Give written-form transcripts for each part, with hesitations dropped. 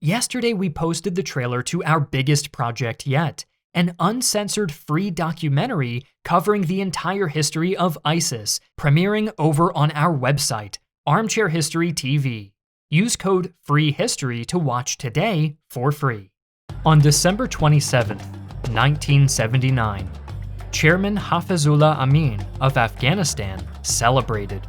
Yesterday we posted the trailer to our biggest project yet, an uncensored free documentary covering the entire history of ISIS, premiering over on our website, Armchair History TV. Use code FREEHISTORY to watch today for free. On December 27, 1979, Chairman Hafizullah Amin of Afghanistan celebrated.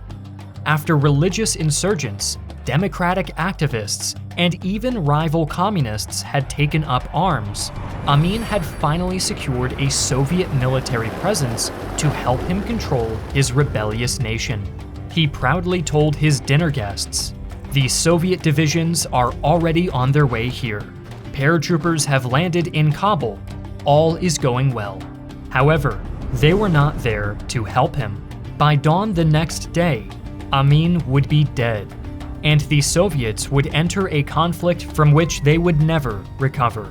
After religious insurgents, democratic activists, and even rival communists had taken up arms, Amin had finally secured a Soviet military presence to help him control his rebellious nation. He proudly told his dinner guests, "The Soviet divisions are already on their way here. Paratroopers have landed in Kabul. All is going well." However, they were not there to help him. By dawn the next day, Amin would be dead, and the Soviets would enter a conflict from which they would never recover.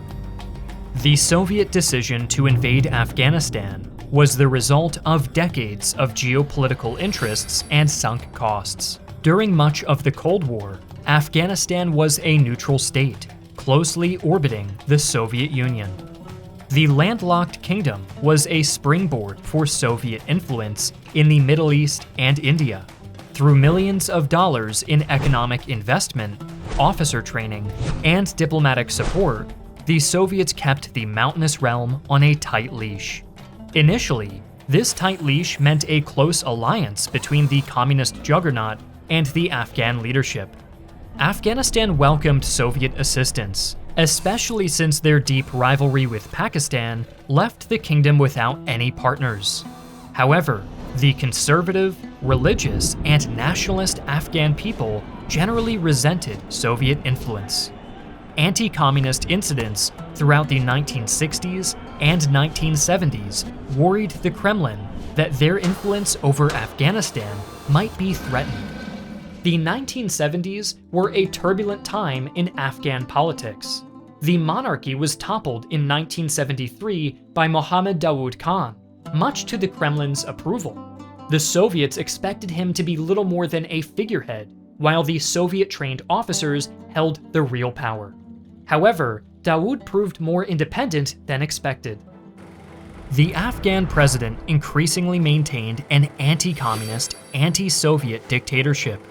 The Soviet decision to invade Afghanistan was the result of decades of geopolitical interests and sunk costs. During much of the Cold War, Afghanistan was a neutral state, closely orbiting the Soviet Union. The landlocked kingdom was a springboard for Soviet influence in the Middle East and India. Through millions of dollars in economic investment, officer training, and diplomatic support, the Soviets kept the mountainous realm on a tight leash. Initially, this tight leash meant a close alliance between the communist juggernaut and the Afghan leadership. Afghanistan welcomed Soviet assistance, especially since their deep rivalry with Pakistan left the kingdom without any partners. However, the conservative, religious, and nationalist Afghan people generally resented Soviet influence. Anti-communist incidents throughout the 1960s and 1970s worried the Kremlin that their influence over Afghanistan might be threatened. The 1970s were a turbulent time in Afghan politics. The monarchy was toppled in 1973 by Mohammad Daoud Khan, much to the Kremlin's approval. The Soviets expected him to be little more than a figurehead, while the Soviet-trained officers held the real power. However, Daoud proved more independent than expected. The Afghan president increasingly maintained an anti-communist, anti-Soviet dictatorship.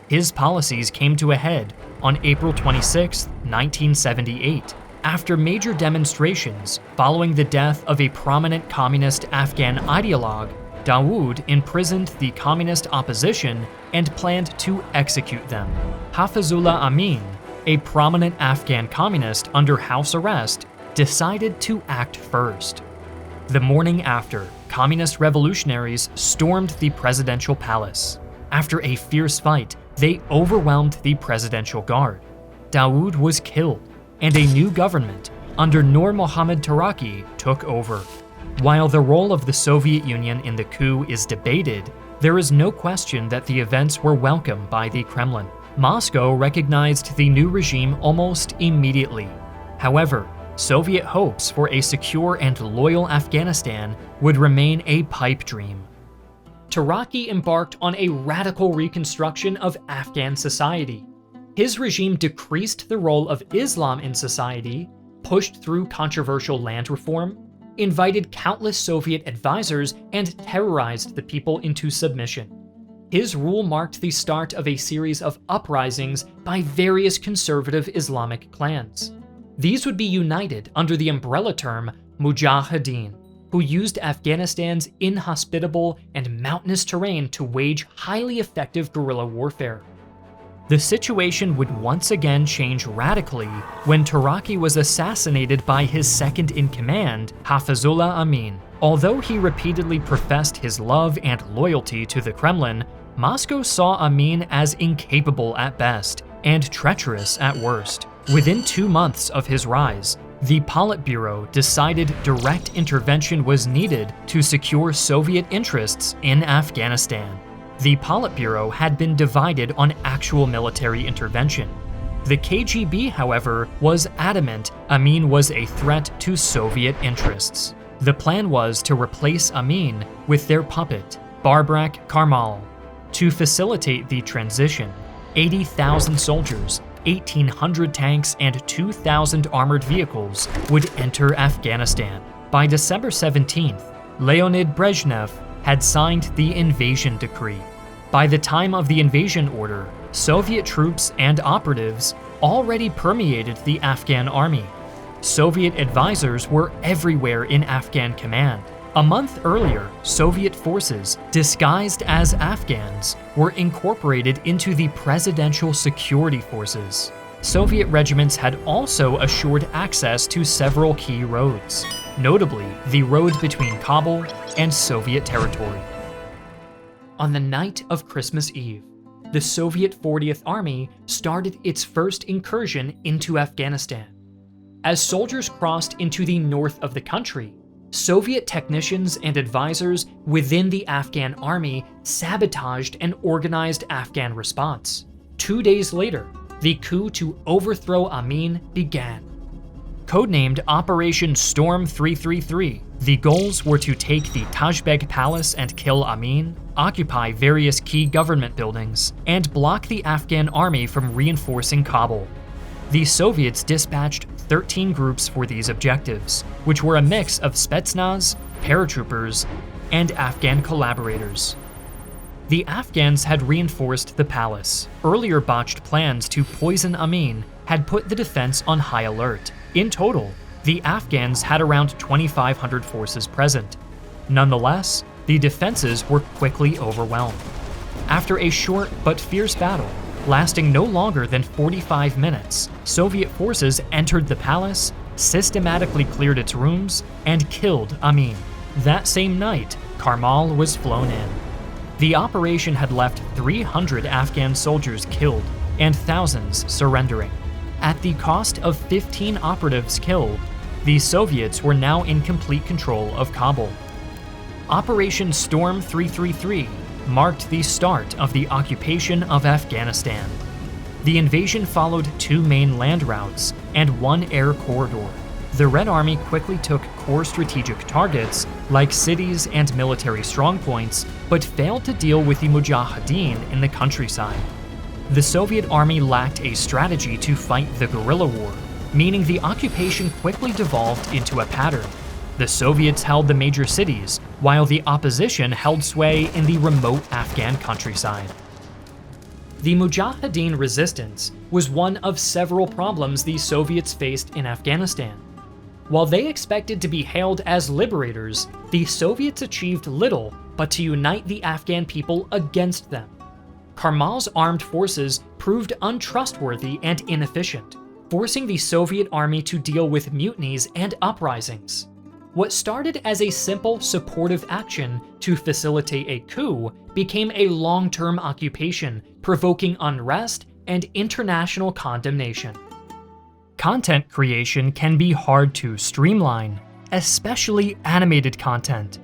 His policies came to a head on April 26, 1978, after major demonstrations following the death of a prominent communist Afghan ideologue. Daoud imprisoned the communist opposition and planned to execute them. Hafizullah Amin, a prominent Afghan communist under house arrest, decided to act first. The morning after, communist revolutionaries stormed the presidential palace. After a fierce fight, they overwhelmed the presidential guard. Daoud was killed, and a new government under Nur Mohammad Taraki took over. While the role of the Soviet Union in the coup is debated, there is no question that the events were welcome by the Kremlin. Moscow recognized the new regime almost immediately. However, Soviet hopes for a secure and loyal Afghanistan would remain a pipe dream. Taraki embarked on a radical reconstruction of Afghan society. His regime decreased the role of Islam in society, pushed through controversial land reform, invited countless Soviet advisors, and terrorized the people into submission. His rule marked the start of a series of uprisings by various conservative Islamic clans. These would be united under the umbrella term Mujahideen, who used Afghanistan's inhospitable and mountainous terrain to wage highly effective guerrilla warfare. The situation would once again change radically when Taraki was assassinated by his second-in-command, Hafizullah Amin. Although he repeatedly professed his love and loyalty to the Kremlin, Moscow saw Amin as incapable at best and treacherous at worst. Within 2 months of his rise, the Politburo decided direct intervention was needed to secure Soviet interests in Afghanistan. The Politburo had been divided on actual military intervention. The KGB, however, was adamant Amin was a threat to Soviet interests. The plan was to replace Amin with their puppet, Babrak Karmal. To facilitate the transition, 80,000 soldiers, 1,800 tanks and 2,000 armored vehicles would enter Afghanistan. By December 17th, Leonid Brezhnev had signed the invasion decree. By the time of the invasion order, Soviet troops and operatives already permeated the Afghan army. Soviet advisors were everywhere in Afghan command. A month earlier, Soviet forces, disguised as Afghans, were incorporated into the Presidential Security Forces. Soviet regiments had also assured access to several key roads, notably the road between Kabul and Soviet territory. On the night of Christmas Eve, the Soviet 40th Army started its first incursion into Afghanistan. As soldiers crossed into the north of the country, Soviet technicians and advisors within the Afghan army sabotaged an organized Afghan response. 2 days later, the coup to overthrow Amin began. Codenamed Operation Storm 333, the goals were to take the Tajbeg Palace and kill Amin, occupy various key government buildings, and block the Afghan army from reinforcing Kabul. The Soviets dispatched 13 groups for these objectives, which were a mix of Spetsnaz, paratroopers, and Afghan collaborators. The Afghans had reinforced the palace. Earlier botched plans to poison Amin had put the defense on high alert. In total, the Afghans had around 2,500 forces present. Nonetheless, the defenses were quickly overwhelmed. After a short but fierce battle, lasting no longer than 45 minutes, Soviet forces entered the palace, systematically cleared its rooms, and killed Amin. That same night, Karmal was flown in. The operation had left 300 Afghan soldiers killed and thousands surrendering. At the cost of 15 operatives killed, the Soviets were now in complete control of Kabul. Operation Storm 333 marked the start of the occupation of Afghanistan. The invasion followed 2 main land routes and 1 air corridor. The Red Army quickly took core strategic targets like cities and military strongpoints, but failed to deal with the Mujahideen in the countryside. The Soviet army lacked a strategy to fight the guerrilla war, meaning the occupation quickly devolved into a pattern. The Soviets held the major cities, while the opposition held sway in the remote Afghan countryside. The Mujahideen resistance was one of several problems the Soviets faced in Afghanistan. While they expected to be hailed as liberators, the Soviets achieved little but to unite the Afghan people against them. Karmal's armed forces proved untrustworthy and inefficient, forcing the Soviet army to deal with mutinies and uprisings. What started as a simple supportive action to facilitate a coup became a long-term occupation, provoking unrest and international condemnation. Content creation can be hard to streamline, especially animated content.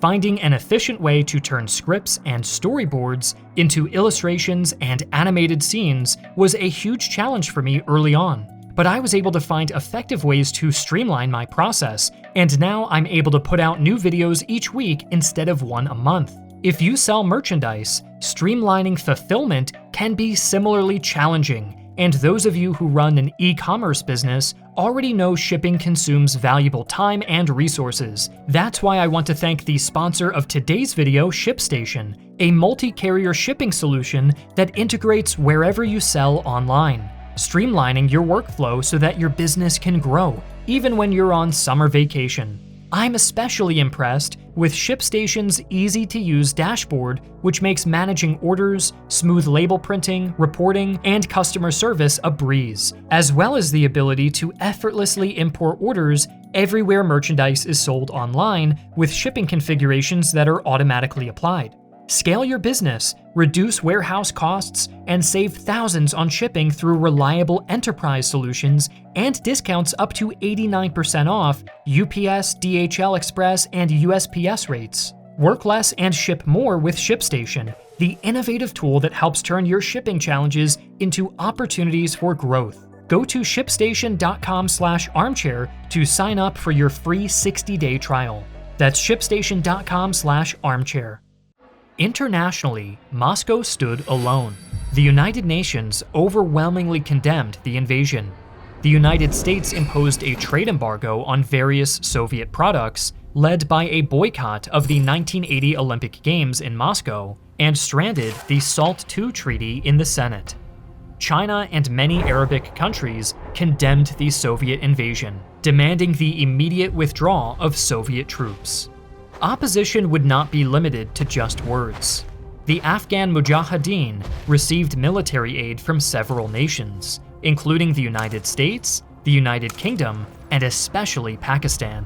Finding an efficient way to turn scripts and storyboards into illustrations and animated scenes was a huge challenge for me early on. But I was able to find effective ways to streamline my process, and now I'm able to put out new videos each week instead of one a month. If you sell merchandise, streamlining fulfillment can be similarly challenging, and those of you who run an e-commerce business already know shipping consumes valuable time and resources. That's why I want to thank the sponsor of today's video, ShipStation, a multi-carrier shipping solution that integrates wherever you sell online, streamlining your workflow so that your business can grow, even when you're on summer vacation. I'm especially impressed with ShipStation's easy-to-use dashboard, which makes managing orders, smooth label printing, reporting, and customer service a breeze, as well as the ability to effortlessly import orders everywhere merchandise is sold online with shipping configurations that are automatically applied. Scale your business, reduce warehouse costs, and save thousands on shipping through reliable enterprise solutions and discounts up to 89% off UPS, DHL Express, and USPS rates. Work less and ship more with ShipStation, the innovative tool that helps turn your shipping challenges into opportunities for growth. Go to shipstation.com/armchair to sign up for your free 60-day trial. That's shipstation.com/armchair. Internationally, Moscow stood alone. The United Nations overwhelmingly condemned the invasion. The United States imposed a trade embargo on various Soviet products, led by a boycott of the 1980 Olympic Games in Moscow, and stranded the SALT II Treaty in the Senate. China and many Arabic countries condemned the Soviet invasion, demanding the immediate withdrawal of Soviet troops. Opposition would not be limited to just words. The Afghan Mujahideen received military aid from several nations, including the United States, the United Kingdom, and especially Pakistan.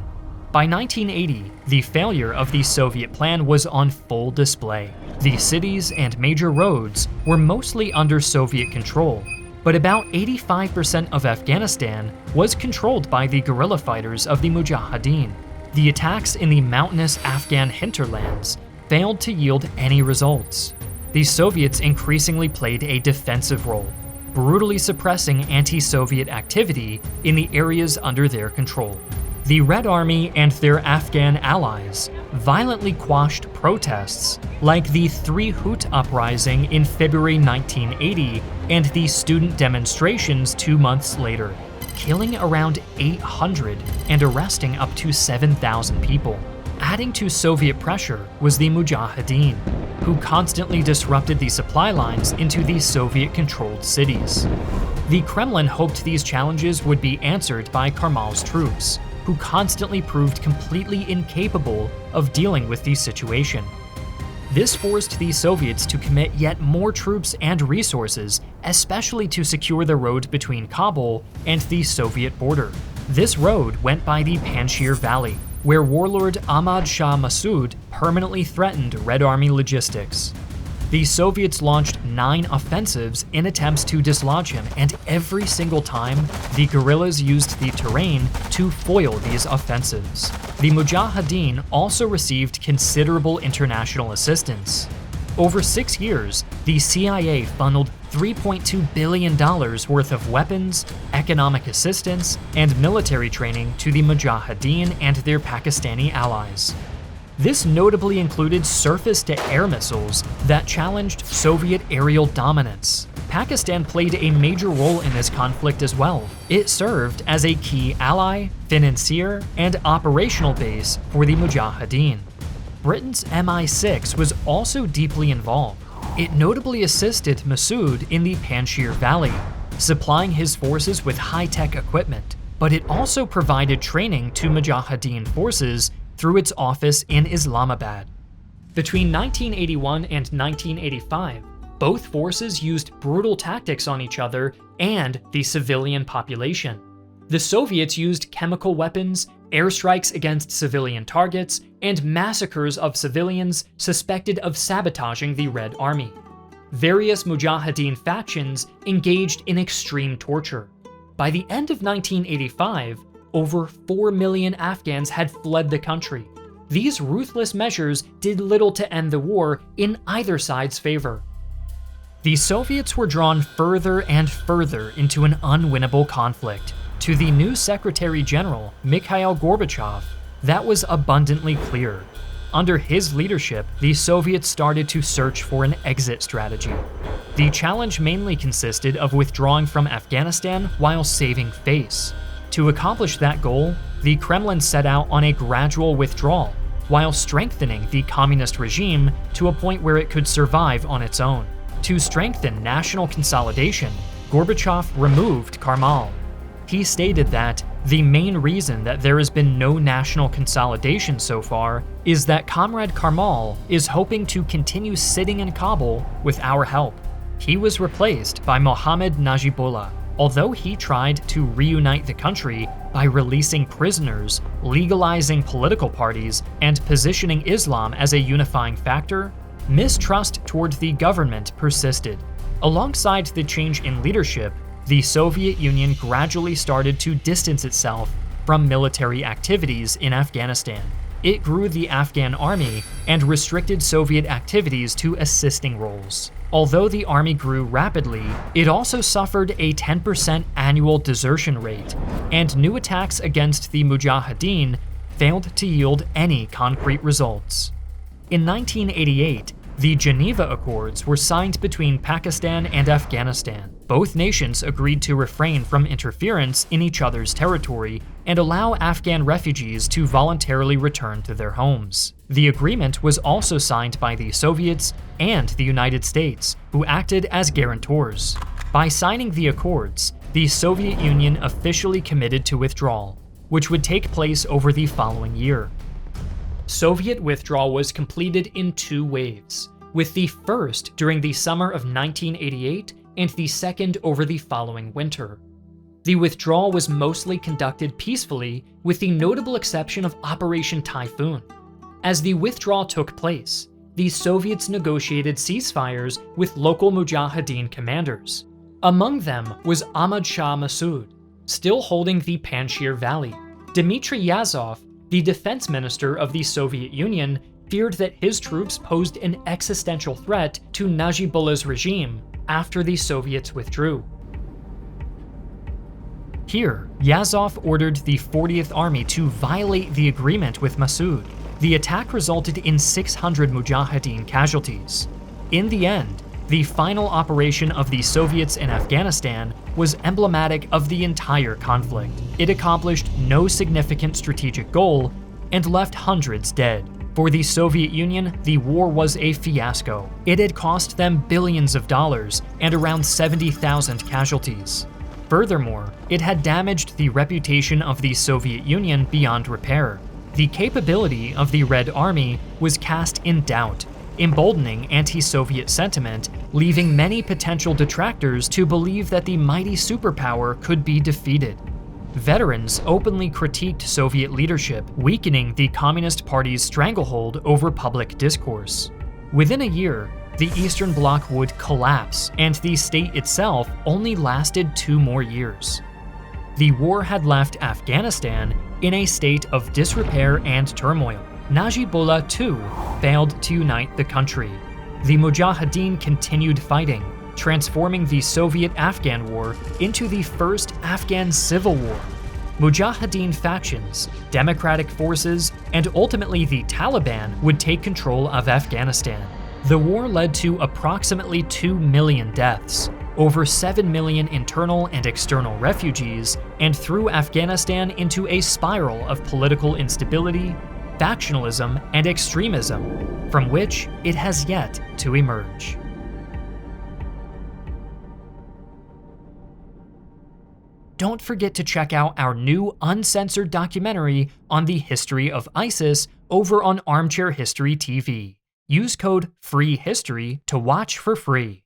By 1980, the failure of the Soviet plan was on full display. The cities and major roads were mostly under Soviet control, but about 85% of Afghanistan was controlled by the guerrilla fighters of the Mujahideen. The attacks in the mountainous Afghan hinterlands failed to yield any results. The Soviets increasingly played a defensive role, brutally suppressing anti-Soviet activity in the areas under their control. The Red Army and their Afghan allies violently quashed protests like the Three Hoot uprising in February 1980 and the student demonstrations 2 months later, killing around 800 and arresting up to 7,000 people. Adding to Soviet pressure was the Mujahideen, who constantly disrupted the supply lines into the Soviet-controlled cities. The Kremlin hoped these challenges would be answered by Karmal's troops, who constantly proved completely incapable of dealing with the situation. This forced the Soviets to commit yet more troops and resources, especially to secure the road between Kabul and the Soviet border. This road went by the Panjshir Valley, where warlord Ahmad Shah Massoud permanently threatened Red Army logistics. The Soviets launched 9 offensives in attempts to dislodge him, and every single time, the guerrillas used the terrain to foil these offensives. The Mujahideen also received considerable international assistance. Over 6 years, the CIA funneled $3.2 billion worth of weapons, economic assistance, and military training to the Mujahideen and their Pakistani allies. This notably included surface-to-air missiles that challenged Soviet aerial dominance. Pakistan played a major role in this conflict as well. It served as a key ally, financier, and operational base for the Mujahideen. Britain's MI6 was also deeply involved. It notably assisted Massoud in the Panjshir Valley, supplying his forces with high-tech equipment, but it also provided training to Mujahideen forces through its office in Islamabad. Between 1981 and 1985, both forces used brutal tactics on each other and the civilian population. The Soviets used chemical weapons, airstrikes against civilian targets, and massacres of civilians suspected of sabotaging the Red Army. Various Mujahideen factions engaged in extreme torture. By the end of 1985, over 4 million Afghans had fled the country. These ruthless measures did little to end the war in either side's favor. The Soviets were drawn further and further into an unwinnable conflict. To the new Secretary General, Mikhail Gorbachev, that was abundantly clear. Under his leadership, the Soviets started to search for an exit strategy. The challenge mainly consisted of withdrawing from Afghanistan while saving face. To accomplish that goal, the Kremlin set out on a gradual withdrawal, while strengthening the communist regime to a point where it could survive on its own. To strengthen national consolidation, Gorbachev removed Karmal. He stated that the main reason that there has been no national consolidation so far is that Comrade Karmal is hoping to continue sitting in Kabul with our help. He was replaced by Mohammad Najibullah. Although he tried to reunite the country by releasing prisoners, legalizing political parties, and positioning Islam as a unifying factor, mistrust toward the government persisted. Alongside the change in leadership, the Soviet Union gradually started to distance itself from military activities in Afghanistan. It grew the Afghan army and restricted Soviet activities to assisting roles. Although the army grew rapidly, it also suffered a 10% annual desertion rate, and new attacks against the Mujahideen failed to yield any concrete results. In 1988, The Geneva Accords were signed between Pakistan and Afghanistan. Both nations agreed to refrain from interference in each other's territory and allow Afghan refugees to voluntarily return to their homes. The agreement was also signed by the Soviets and the United States, who acted as guarantors. By signing the accords, the Soviet Union officially committed to withdrawal, which would take place over the following year. Soviet withdrawal was completed in 2 waves, with the first during the summer of 1988 and the second over the following winter. The withdrawal was mostly conducted peacefully, with the notable exception of Operation Typhoon. As the withdrawal took place, the Soviets negotiated ceasefires with local Mujahideen commanders. Among them was Ahmad Shah Massoud, still holding the Panjshir Valley. Dmitry Yazov, the defense minister of the Soviet Union, feared that his troops posed an existential threat to Najibullah's regime after the Soviets withdrew. Here, Yazov ordered the 40th Army to violate the agreement with Massoud. The attack resulted in 600 Mujahideen casualties. In the end, the final operation of the Soviets in Afghanistan was emblematic of the entire conflict. It accomplished no significant strategic goal and left hundreds dead. For the Soviet Union, the war was a fiasco. It had cost them billions of dollars and around 70,000 casualties. Furthermore, it had damaged the reputation of the Soviet Union beyond repair. The capability of the Red Army was cast in doubt, emboldening anti-Soviet sentiment, leaving many potential detractors to believe that the mighty superpower could be defeated. Veterans openly critiqued Soviet leadership, weakening the Communist Party's stranglehold over public discourse. Within a year, the Eastern Bloc would collapse, and the state itself only lasted 2 more years. The war had left Afghanistan in a state of disrepair and turmoil. Najibullah, too, failed to unite the country. The Mujahideen continued fighting, transforming the Soviet-Afghan War into the first Afghan civil war. Mujahideen factions, democratic forces, and ultimately the Taliban would take control of Afghanistan. The war led to approximately 2 million deaths, over 7 million internal and external refugees, and threw Afghanistan into a spiral of political instability, factionalism, and extremism, from which it has yet to emerge. Don't forget to check out our new uncensored documentary on the history of ISIS over on Armchair History TV. Use code FREEHISTORY to watch for free.